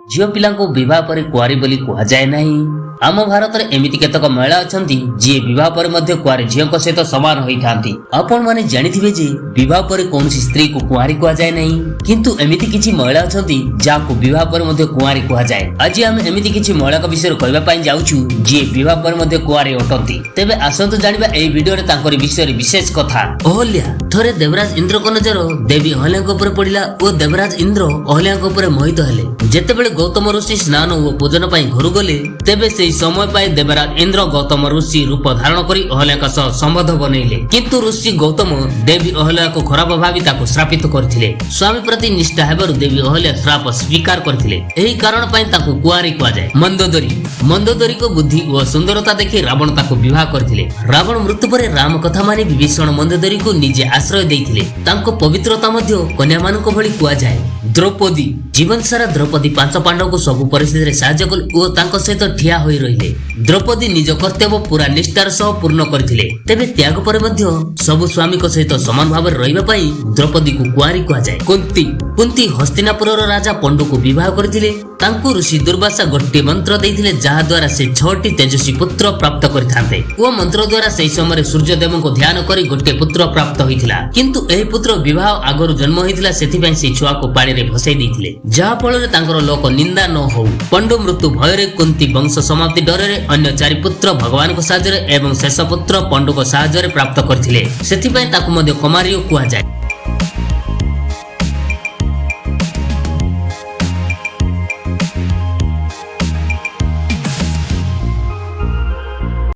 झील पिला विवाह पर कुआरी बोली कह जाए नहीं। आम भारत में एमती केतक महिला अच्छा जी विवाह पर कुआरी झील सहित सामान होता। आपण मैंने जानिथिबे जे विवाह पर कौन स्त्री को कुआरी कह जाए नहीं, किंतु एमती किछि महिला अच्छा जहाँ विवाह पर कुआरी कह जाए। आज आम एमती किछि महिला विषय कहवाई जाऊँ जी विवाह पर कुआरी अटंती। तेबे आसतु जानिबा एई वीडियो रे तांकरी विषय विशेष कथा। अहल्या थरे देवराज इंद्र को नजर देवी अहल्या ऊपर पड़िला और देवराज इंद्र अहल्या ऊपर मोहित हेले। जेतेबेले गौतम ऋषि स्नान और पूजन पाई घर गले तेबे से समय पाई देवराज इंद्र गौतम ऋषि रूप धारण करी अहल्या सह संबंध बनैले, किंतु ऋषि गौतम देवी अहल्या को खराब भावी ताको श्रापित करथिले। स्वामी प्रति निष्ठा हेबारु देवी अहल्या श्राप स्वीकार करथिले। एही कारण पाई ताको कुआरी कहा जाए। मंदोदरी को बुद्धि और सुंदरता देखि रावण ताको विवाह करथिले। रावण मृत्यु पर राम कथा मानि विभीषण मंदोदरी को निजे आश्रय देइथिले। तांको पवित्रता मध्य कन्या मानक भली कहा जाए। द्रौपदी जीवन सारा द्रौपदी पांच पांडव को सब परिस्थिति साहाय्य कल और तांको सहित ठिया होई रहिले। द्रौपदी निज कर्तव्य पूरा निष्ठार सह पूर्ण करथिले। तेबे त्याग पर मध्य सब स्वामी को सहित समान भाव रहिबा पई द्रौपदी को कुआरी कहा जाए। कुंती हस्तिनापुर राजा पंडु को विवाह करथिले। तांको ऋषि दुर्वासा गोटे मंत्र देइथिले जहा द्वारा से 6टी तेजस्वी पुत्र प्राप्त करथांते। वो मंत्र द्वारा सेही समय सूर्यदेव को ध्यान करी गोटे पुत्र प्राप्त होइथिला, किंतु एही पुत्र विवाह आगरु जन्म होइथिला सेथि पई से छुआ को पानी रे भसई देइथिले, जहा फल रे तांकर लोक निंदा न हो। पंडु मृत्यु भय रे कुंती वंश समाप्ति डर रे अन्य 4 पुत्र भगवान को साहाय्य एवं शेष पुत्र पंडु को साहाय्य प्राप्त करथिले। सेथि पई ताकु मध्य कुमारी कुआ जाए।